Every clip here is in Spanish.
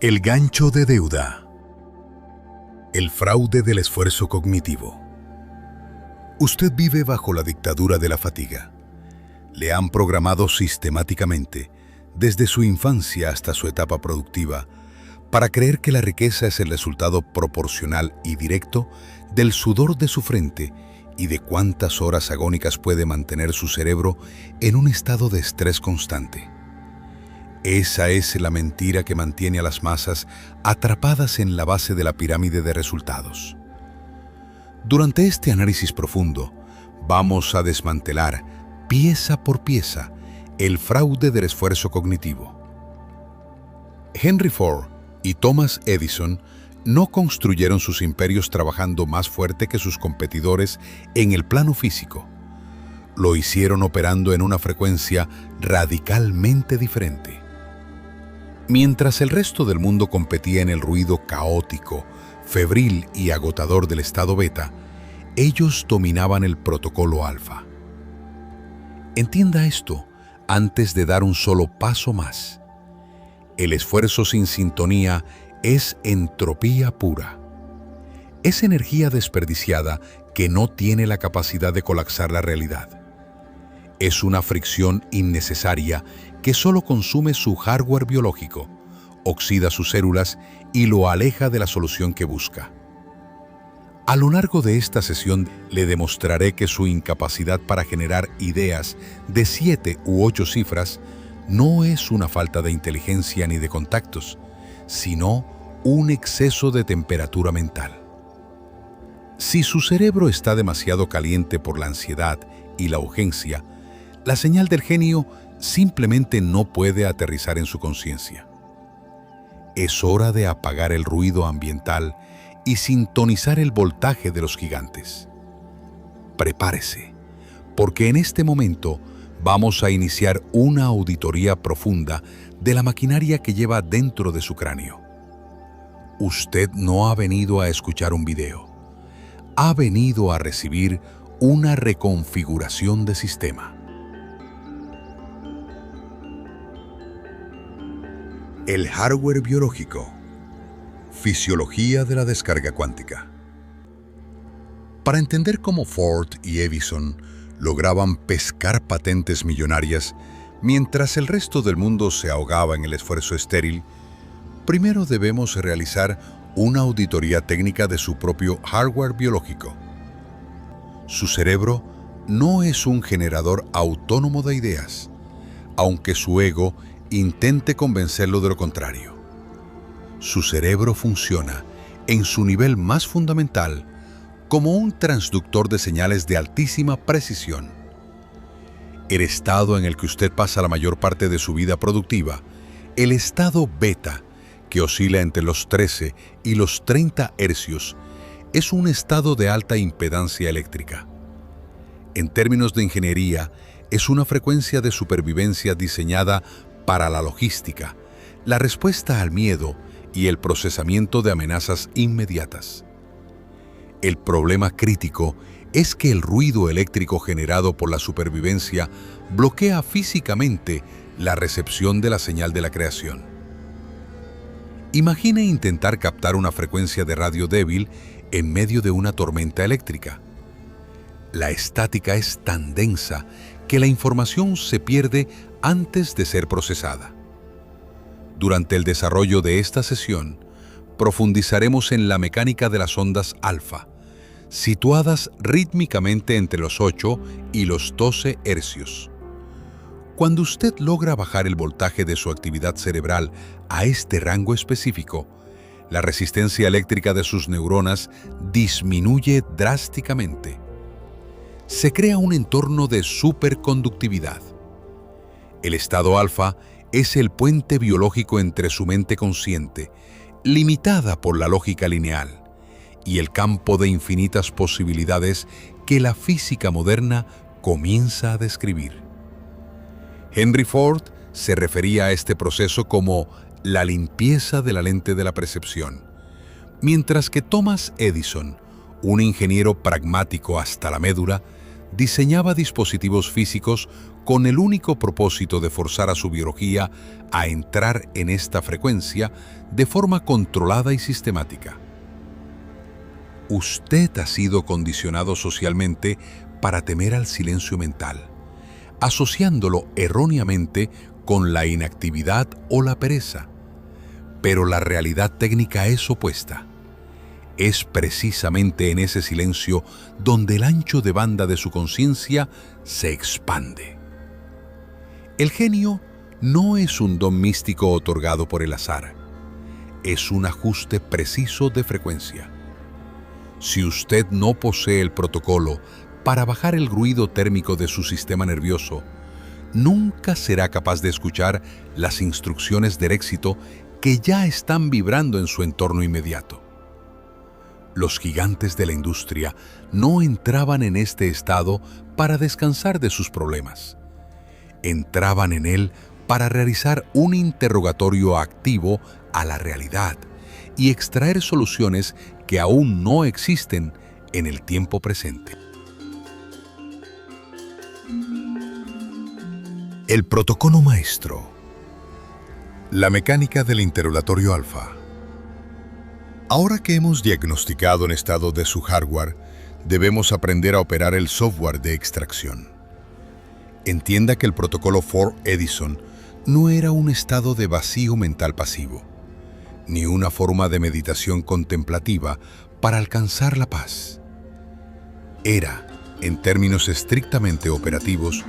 El gancho de deuda. El fraude del esfuerzo cognitivo. Usted vive bajo la dictadura de la fatiga. Le han programado sistemáticamente, desde su infancia hasta su etapa productiva, para creer que la riqueza es el resultado proporcional y directo del sudor de su frente y de cuántas horas agónicas puede mantener su cerebro en un estado de estrés constante. Esa es la mentira que mantiene a las masas atrapadas en la base de la pirámide de resultados. Durante este análisis profundo, vamos a desmantelar, pieza por pieza, el fraude del esfuerzo cognitivo. Henry Ford y Thomas Edison no construyeron sus imperios trabajando más fuerte que sus competidores en el plano físico. Lo hicieron operando en una frecuencia radicalmente diferente. Mientras el resto del mundo competía en el ruido caótico, febril y agotador del estado beta, ellos dominaban el protocolo alfa. Entienda esto antes de dar un solo paso más. El esfuerzo sin sintonía es entropía pura. Es energía desperdiciada que no tiene la capacidad de colapsar la realidad. Es una fricción innecesaria que solo consume su hardware biológico, oxida sus células y lo aleja de la solución que busca. A lo largo de esta sesión le demostraré que su incapacidad para generar ideas de 7 u 8 cifras no es una falta de inteligencia ni de contactos, sino un exceso de temperatura mental. Si su cerebro está demasiado caliente por la ansiedad y la urgencia, la señal del genio simplemente no puede aterrizar en su conciencia. Es hora de apagar el ruido ambiental y sintonizar el voltaje de los gigantes. Prepárese, porque en este momento vamos a iniciar una auditoría profunda de la maquinaria que lleva dentro de su cráneo. Usted no ha venido a escuchar un video, ha venido a recibir una reconfiguración de sistema. El hardware biológico. Fisiología de la descarga cuántica. Para entender cómo Ford y Edison lograban pescar patentes millonarias mientras el resto del mundo se ahogaba en el esfuerzo estéril, primero debemos realizar una auditoría técnica de su propio hardware biológico. Su cerebro no es un generador autónomo de ideas, aunque su ego intente convencerlo de lo contrario. Su cerebro funciona, en su nivel más fundamental, como un transductor de señales de altísima precisión. El estado en el que usted pasa la mayor parte de su vida productiva, el estado beta, que oscila entre los 13 y los 30 hercios, es un estado de alta impedancia eléctrica. En términos de ingeniería, es una frecuencia de supervivencia diseñada para la logística, la respuesta al miedo y el procesamiento de amenazas inmediatas. El problema crítico es que el ruido eléctrico generado por la supervivencia bloquea físicamente la recepción de la señal de la creación. Imagine intentar captar una frecuencia de radio débil en medio de una tormenta eléctrica. La estática es tan densa que la información se pierde antes de ser procesada. Durante el desarrollo de esta sesión, profundizaremos en la mecánica de las ondas alfa, situadas rítmicamente entre los 8 y los 12 hercios. Cuando usted logra bajar el voltaje de su actividad cerebral a este rango específico, la resistencia eléctrica de sus neuronas disminuye drásticamente. Se crea un entorno de superconductividad. El estado alfa es el puente biológico entre su mente consciente, limitada por la lógica lineal, y el campo de infinitas posibilidades que la física moderna comienza a describir. Henry Ford se refería a este proceso como la limpieza de la lente de la percepción, mientras que Thomas Edison, un ingeniero pragmático hasta la médula, diseñaba dispositivos físicos con el único propósito de forzar a su biología a entrar en esta frecuencia de forma controlada y sistemática. Usted ha sido condicionado socialmente para temer al silencio mental, asociándolo erróneamente con la inactividad o la pereza. Pero la realidad técnica es opuesta. Es precisamente en ese silencio donde el ancho de banda de su conciencia se expande. El genio no es un don místico otorgado por el azar. Es un ajuste preciso de frecuencia. Si usted no posee el protocolo para bajar el ruido térmico de su sistema nervioso, nunca será capaz de escuchar las instrucciones del éxito que ya están vibrando en su entorno inmediato. Los gigantes de la industria no entraban en este estado para descansar de sus problemas. Entraban en él para realizar un interrogatorio activo a la realidad y extraer soluciones que aún no existen en el tiempo presente. El protocolo maestro. La mecánica del interrogatorio alfa. Ahora que hemos diagnosticado el estado de su hardware, debemos aprender a operar el software de extracción. Entienda que el protocolo Ford Edison no era un estado de vacío mental pasivo, ni una forma de meditación contemplativa para alcanzar la paz. Era, en términos estrictamente operativos,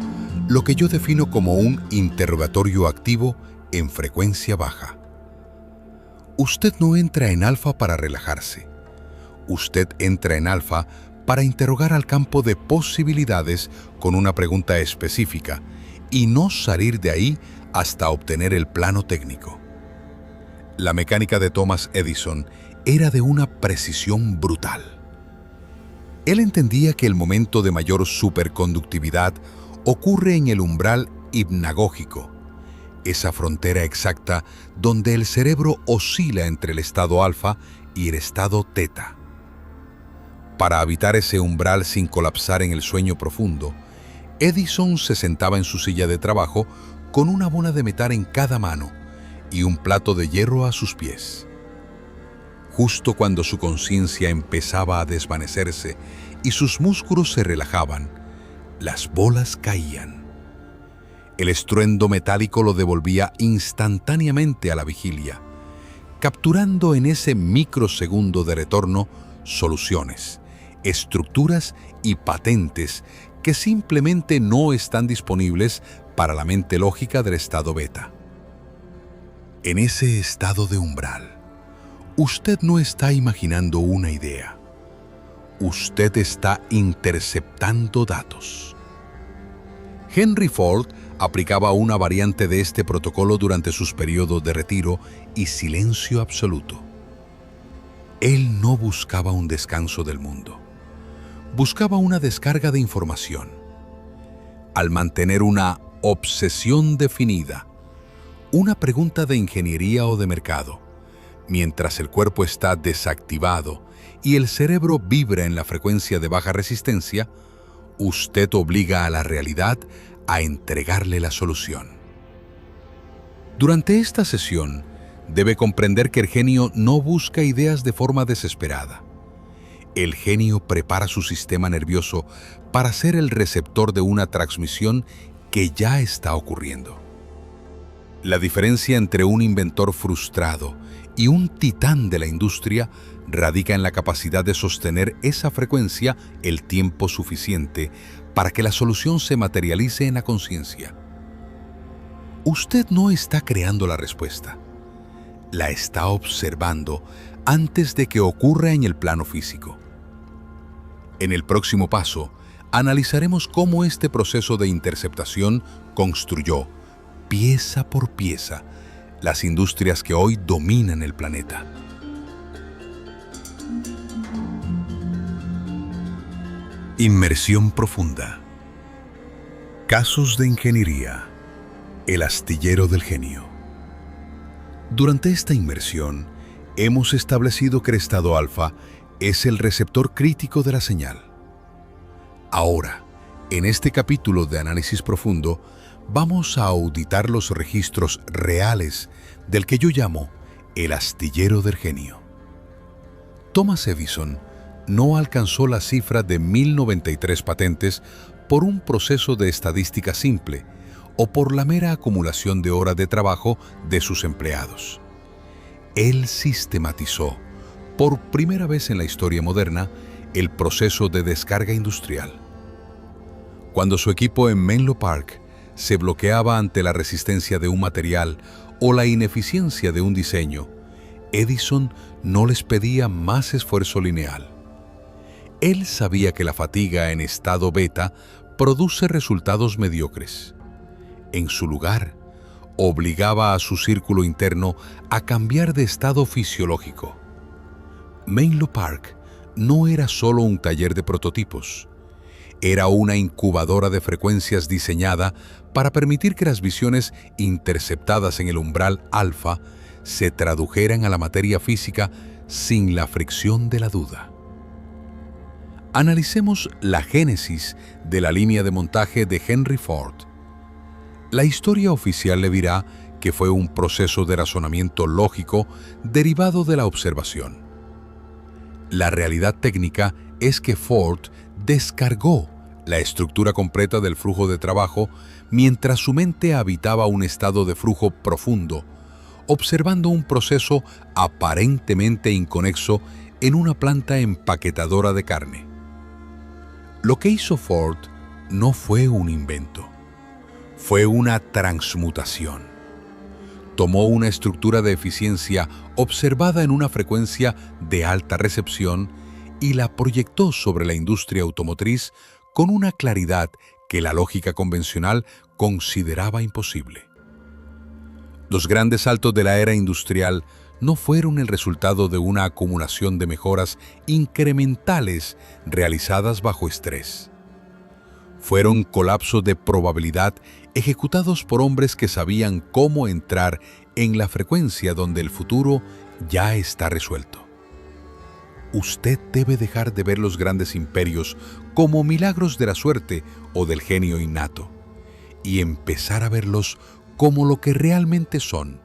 lo que yo defino como un interrogatorio activo en frecuencia baja. Usted no entra en alfa para relajarse. Usted entra en alfa para interrogar al campo de posibilidades con una pregunta específica y no salir de ahí hasta obtener el plano técnico. La mecánica de Thomas Edison era de una precisión brutal. Él entendía que el momento de mayor superconductividad ocurre en el umbral hipnagógico, esa frontera exacta donde el cerebro oscila entre el estado alfa y el estado teta. Para habitar ese umbral sin colapsar en el sueño profundo, Edison se sentaba en su silla de trabajo con una bola de metal en cada mano y un plato de hierro a sus pies. Justo cuando su conciencia empezaba a desvanecerse y sus músculos se relajaban, las bolas caían. El estruendo metálico lo devolvía instantáneamente a la vigilia, capturando en ese microsegundo de retorno soluciones, estructuras y patentes que simplemente no están disponibles para la mente lógica del estado beta. En ese estado de umbral, usted no está imaginando una idea. Usted está interceptando datos. Henry Ford aplicaba una variante de este protocolo durante sus periodos de retiro y silencio absoluto. Él no buscaba un descanso del mundo. Buscaba una descarga de información. Al mantener una obsesión definida, una pregunta de ingeniería o de mercado, mientras el cuerpo está desactivado y el cerebro vibra en la frecuencia de baja resistencia, usted obliga a la realidad a entregarle la solución. Durante esta sesión, debe comprender que el genio no busca ideas de forma desesperada. El genio prepara su sistema nervioso para ser el receptor de una transmisión que ya está ocurriendo. La diferencia entre un inventor frustrado y un titán de la industria radica en la capacidad de sostener esa frecuencia el tiempo suficiente para que la solución se materialice en la conciencia. Usted no está creando la respuesta. La está observando antes de que ocurra en el plano físico. En el próximo paso, analizaremos cómo este proceso de interceptación construyó, pieza por pieza, las industrias que hoy dominan el planeta. Inmersión profunda. Casos de ingeniería. El astillero del genio. Durante esta inmersión, hemos establecido que el estado alfa es el receptor crítico de la señal. Ahora, En este capítulo de Análisis Profundo, vamos a auditar los registros reales del que yo llamo el astillero del genio. Thomas Edison no alcanzó la cifra de 1093 patentes por un proceso de estadística simple o por la mera acumulación de horas de trabajo de sus empleados. Él sistematizó, por primera vez en la historia moderna, el proceso de descarga industrial. Cuando su equipo en Menlo Park se bloqueaba ante la resistencia de un material o la ineficiencia de un diseño, Edison no les pedía más esfuerzo lineal. Él sabía que la fatiga en estado beta produce resultados mediocres. En su lugar, obligaba a su círculo interno a cambiar de estado fisiológico. Menlo Park no era solo un taller de prototipos. Era una incubadora de frecuencias diseñada para permitir que las visiones interceptadas en el umbral alfa se tradujeran a la materia física sin la fricción de la duda. Analicemos la génesis de la línea de montaje de Henry Ford. La historia oficial le dirá que fue un proceso de razonamiento lógico derivado de la observación. La realidad técnica es que Ford descargó la estructura completa del flujo de trabajo mientras su mente habitaba un estado de flujo profundo, observando un proceso aparentemente inconexo en una planta empaquetadora de carne. Lo que hizo Ford no fue un invento, fue una transmutación. Tomó una estructura de eficiencia observada en una frecuencia de alta recepción y la proyectó sobre la industria automotriz con una claridad que la lógica convencional consideraba imposible. Los grandes saltos de la era industrial no fueron el resultado de una acumulación de mejoras incrementales realizadas bajo estrés. Fueron colapsos de probabilidad ejecutados por hombres que sabían cómo entrar en la frecuencia donde el futuro ya está resuelto. Usted debe dejar de ver los grandes imperios como milagros de la suerte o del genio innato y empezar a verlos como lo que realmente son: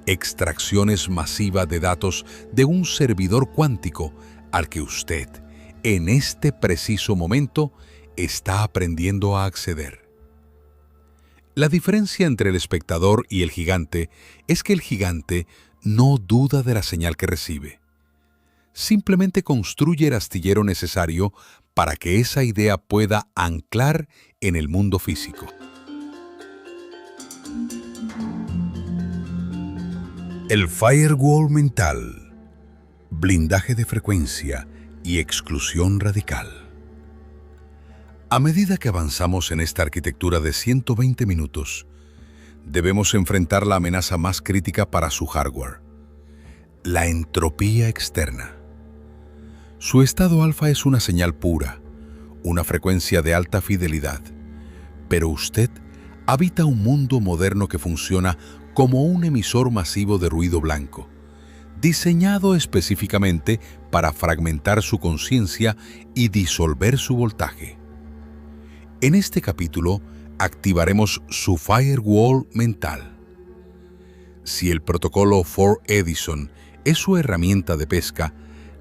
extracciones masivas de datos de un servidor cuántico al que usted, en este preciso momento, está aprendiendo a acceder. La diferencia entre el espectador y el gigante es que el gigante no duda de la señal que recibe. Simplemente construye el astillero necesario para que esa idea pueda anclar en el mundo físico. El firewall mental, blindaje de frecuencia y exclusión radical. A medida que avanzamos en esta arquitectura de 120 minutos, debemos enfrentar la amenaza más crítica para su hardware: la entropía externa. Su estado alfa es una señal pura, una frecuencia de alta fidelidad, pero usted habita un mundo moderno que funciona como un emisor masivo de ruido blanco, diseñado específicamente para fragmentar su conciencia y disolver su voltaje. En este capítulo activaremos su firewall mental. Si el protocolo Ford Edison es su herramienta de pesca,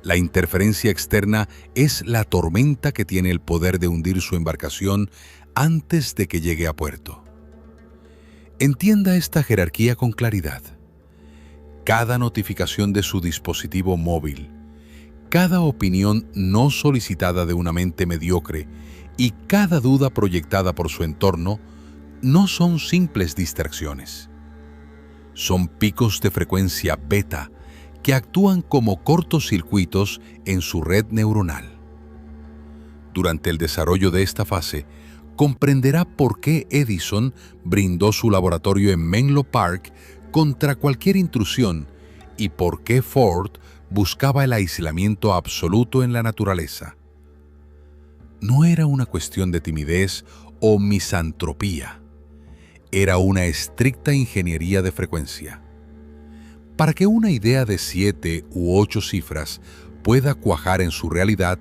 la interferencia externa es la tormenta que tiene el poder de hundir su embarcación antes de que llegue a puerto. Entienda esta jerarquía con claridad. Cada notificación de su dispositivo móvil, cada opinión no solicitada de una mente mediocre y cada duda proyectada por su entorno no son simples distracciones. Son picos de frecuencia beta que actúan como cortocircuitos en su red neuronal. Durante el desarrollo de esta fase, comprenderá por qué Edison brindó su laboratorio en Menlo Park contra cualquier intrusión y por qué Ford buscaba el aislamiento absoluto en la naturaleza. No era una cuestión de timidez o misantropía. Era una estricta ingeniería de frecuencia. Para que una idea de 7 u 8 cifras pueda cuajar en su realidad,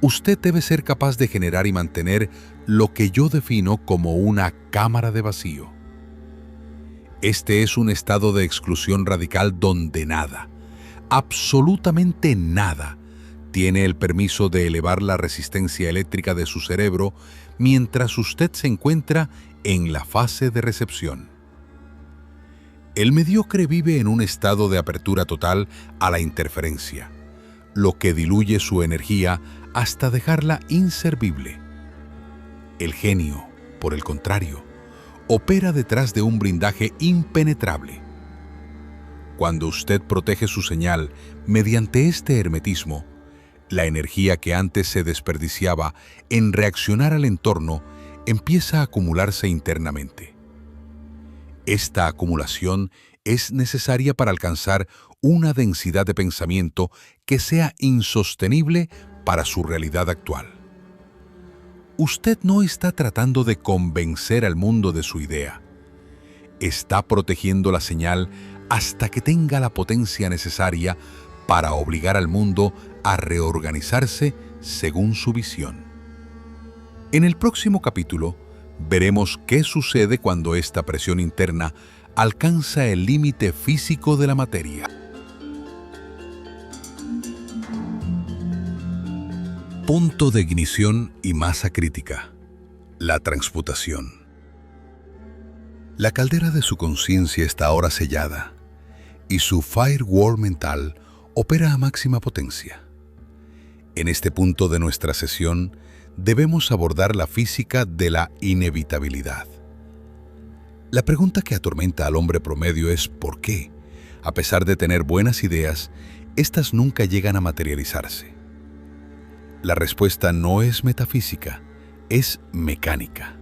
usted debe ser capaz de generar y mantener lo que yo defino como una cámara de vacío. Este es un estado de exclusión radical donde nada, absolutamente nada, tiene el permiso de elevar la resistencia eléctrica de su cerebro mientras usted se encuentra en la fase de recepción. El mediocre vive en un estado de apertura total a la interferencia, lo que diluye su energía hasta dejarla inservible. El genio, por el contrario, opera detrás de un blindaje impenetrable. Cuando usted protege su señal mediante este hermetismo, la energía que antes se desperdiciaba en reaccionar al entorno empieza a acumularse internamente. Esta acumulación es necesaria para alcanzar una densidad de pensamiento que sea insostenible para su realidad actual. Usted no está tratando de convencer al mundo de su idea. Está protegiendo la señal hasta que tenga la potencia necesaria para obligar al mundo a reorganizarse según su visión. En el próximo capítulo, veremos qué sucede cuando esta presión interna alcanza el límite físico de la materia. Punto de ignición y masa crítica. La transmutación. La caldera de su conciencia está ahora sellada y su firewall mental opera a máxima potencia. En este punto de nuestra sesión, debemos abordar la física de la inevitabilidad. La pregunta que atormenta al hombre promedio es ¿por qué? A pesar de tener buenas ideas, éstas nunca llegan a materializarse. La respuesta no es metafísica, es mecánica.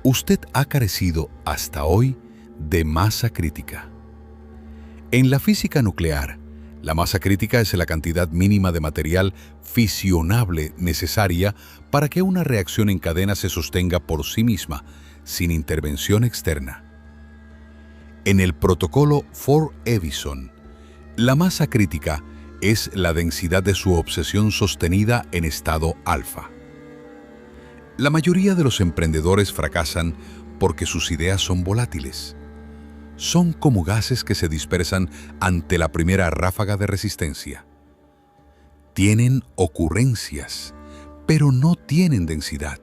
Usted ha carecido hasta hoy de masa crítica. En la física nuclear, la masa crítica es la cantidad mínima de material fisionable necesaria para que una reacción en cadena se sostenga por sí misma, sin intervención externa. En el protocolo Ford-Edison, la masa crítica es la densidad de su obsesión sostenida en estado alfa. La mayoría de los emprendedores fracasan porque sus ideas son volátiles. Son como gases que se dispersan ante la primera ráfaga de resistencia. Tienen ocurrencias, pero no tienen densidad.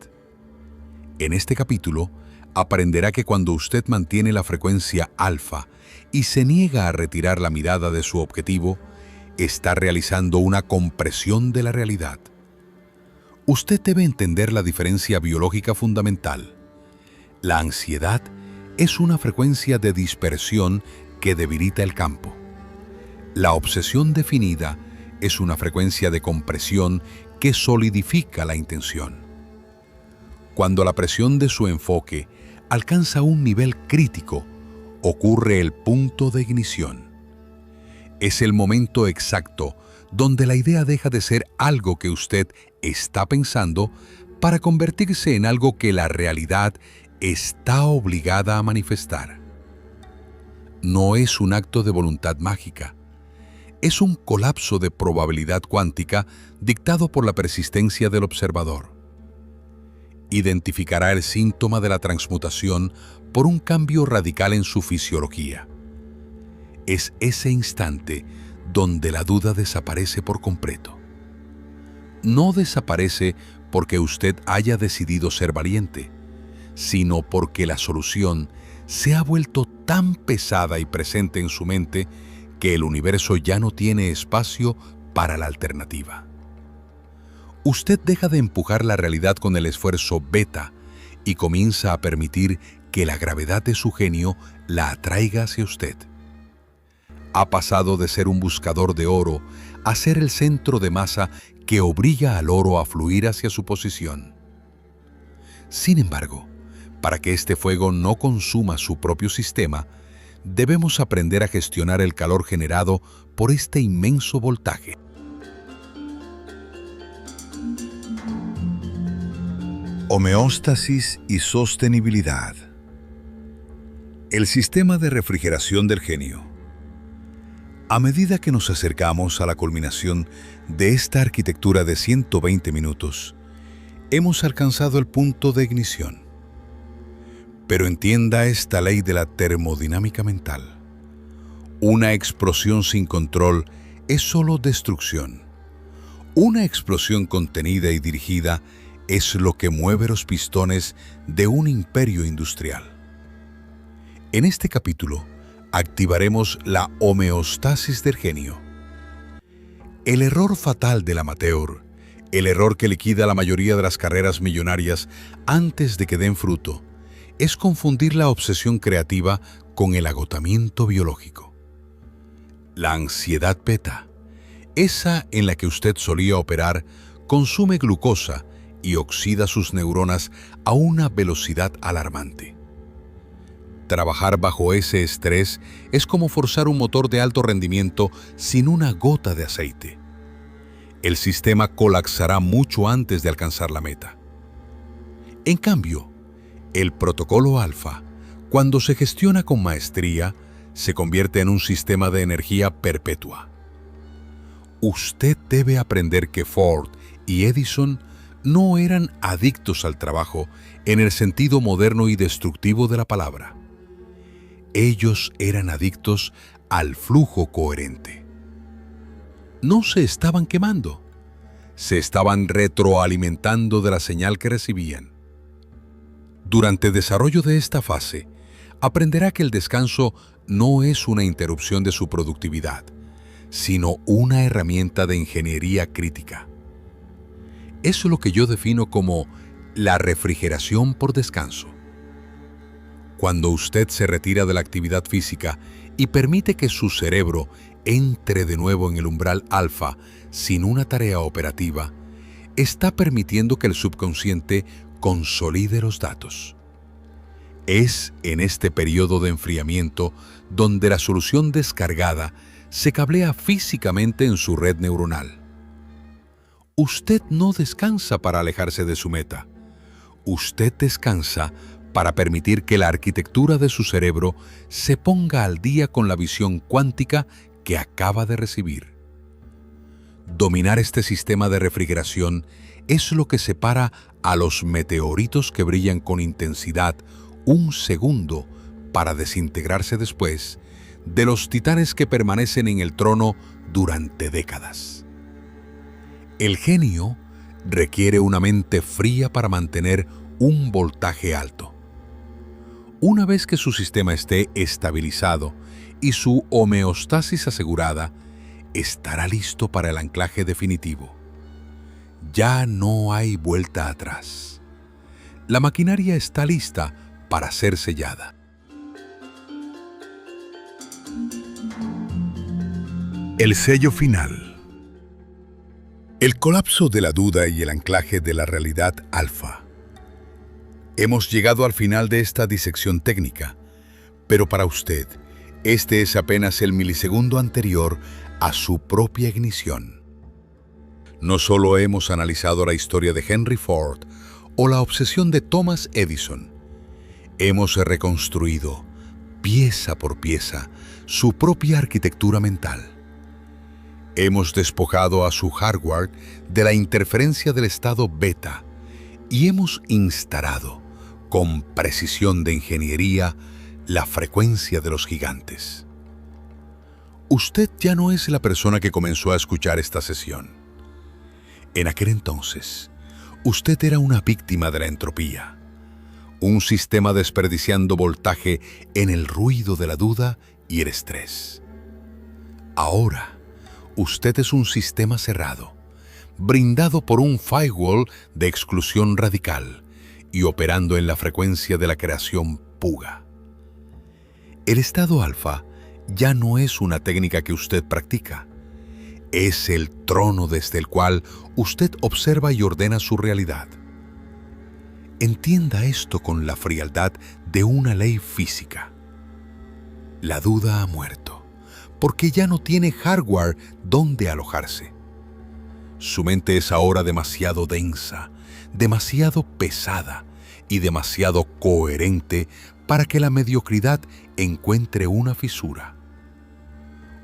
En este capítulo, aprenderá que cuando usted mantiene la frecuencia alfa y se niega a retirar la mirada de su objetivo, está realizando una compresión de la realidad. Usted debe entender la diferencia biológica fundamental. La ansiedad es una frecuencia de dispersión que debilita el campo. La obsesión definida es una frecuencia de compresión que solidifica la intención. Cuando la presión de su enfoque alcanza un nivel crítico, ocurre el punto de ignición. Es el momento exacto donde la idea deja de ser algo que usted está pensando para convertirse en algo que la realidad está obligada a manifestar. No es un acto de voluntad mágica. Es un colapso de probabilidad cuántica dictado por la persistencia del observador. Identificará el síntoma de la transmutación por un cambio radical en su fisiología. Es ese instante donde la duda desaparece por completo. No desaparece porque usted haya decidido ser valiente, sino porque la solución se ha vuelto tan pesada y presente en su mente que el universo ya no tiene espacio para la alternativa. Usted deja de empujar la realidad con el esfuerzo beta y comienza a permitir que la gravedad de su genio la atraiga hacia usted. Ha pasado de ser un buscador de oro a ser el centro de masa que obliga al oro a fluir hacia su posición. Sin embargo, para que este fuego no consuma su propio sistema, debemos aprender a gestionar el calor generado por este inmenso voltaje. Homeostasis y sostenibilidad. El sistema de refrigeración del genio. A medida que nos acercamos a la culminación de esta arquitectura de 120 minutos, hemos alcanzado el punto de ignición. Pero entienda esta ley de la termodinámica mental. Una explosión sin control es solo destrucción. Una explosión contenida y dirigida es lo que mueve los pistones de un imperio industrial. En este capítulo, activaremos la homeostasis del genio. El error fatal del amateur, el error que liquida la mayoría de las carreras millonarias antes de que den fruto, es confundir la obsesión creativa con el agotamiento biológico. La ansiedad beta, esa en la que usted solía operar, consume glucosa y oxida sus neuronas a una velocidad alarmante. Trabajar bajo ese estrés es como forzar un motor de alto rendimiento sin una gota de aceite. El sistema colapsará mucho antes de alcanzar la meta. En cambio, el protocolo alfa, cuando se gestiona con maestría, se convierte en un sistema de energía perpetua. Usted debe aprender que Ford y Edison no eran adictos al trabajo en el sentido moderno y destructivo de la palabra. Ellos eran adictos al flujo coherente. No se estaban quemando, se estaban retroalimentando de la señal que recibían. Durante el desarrollo de esta fase, aprenderá que el descanso no es una interrupción de su productividad, sino una herramienta de ingeniería crítica. Es lo que yo defino como la refrigeración por descanso. Cuando usted se retira de la actividad física y permite que su cerebro entre de nuevo en el umbral alfa sin una tarea operativa, está permitiendo que el subconsciente consolide los datos. Es en este periodo de enfriamiento donde la solución descargada se cablea físicamente en su red neuronal. Usted no descansa para alejarse de su meta. Usted descansa para permitir que la arquitectura de su cerebro se ponga al día con la visión cuántica que acaba de recibir. Dominar este sistema de refrigeración es lo que separa a los meteoritos que brillan con intensidad un segundo para desintegrarse después, de los titanes que permanecen en el trono durante décadas. El genio requiere una mente fría para mantener un voltaje alto. Una vez que su sistema esté estabilizado y su homeostasis asegurada, estará listo para el anclaje definitivo. Ya no hay vuelta atrás. La maquinaria está lista para ser sellada. El sello final. El colapso de la duda y el anclaje de la realidad alfa. Hemos llegado al final de esta disección técnica, pero para usted, este es apenas el milisegundo anterior a su propia ignición. No solo hemos analizado la historia de Henry Ford o la obsesión de Thomas Edison, hemos reconstruido, pieza por pieza, su propia arquitectura mental. Hemos despojado a su hardware de la interferencia del estado beta y hemos instalado, con precisión de ingeniería, la frecuencia de los gigantes. Usted ya no es la persona que comenzó a escuchar esta sesión. En aquel entonces, usted era una víctima de la entropía, un sistema desperdiciando voltaje en el ruido de la duda y el estrés. Ahora, usted es un sistema cerrado, brindado por un firewall de exclusión radical y operando en la frecuencia de la creación puga. El estado alfa ya no es una técnica que usted practica. Es el trono desde el cual usted observa y ordena su realidad. Entienda esto con la frialdad de una ley física. La duda ha muerto, porque ya no tiene hardware donde alojarse. Su mente es ahora demasiado densa, demasiado pesada y demasiado coherente para que la mediocridad encuentre una fisura.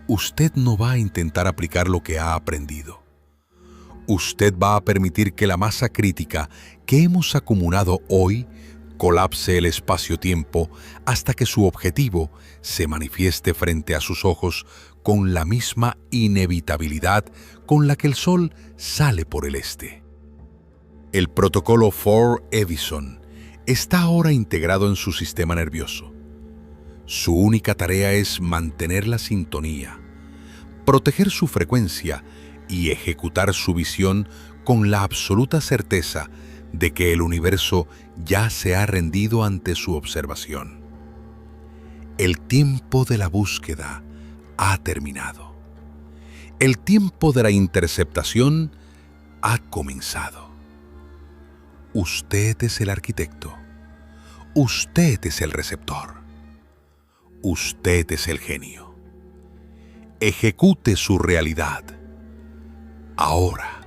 Usted no va a intentar aplicar lo que ha aprendido. Usted va a permitir que la masa crítica que hemos acumulado hoy colapse el espacio-tiempo hasta que su objetivo se manifieste frente a sus ojos con la misma inevitabilidad con la que el Sol sale por el este. El protocolo Ford-Edison está ahora integrado en su sistema nervioso. Su única tarea es mantener la sintonía, proteger su frecuencia y ejecutar su visión con la absoluta certeza de que el universo ya se ha rendido ante su observación. El tiempo de la búsqueda ha terminado. El tiempo de la interceptación ha comenzado. Usted es el arquitecto. Usted es el receptor. Usted es el genio. Ejecute su realidad. Ahora.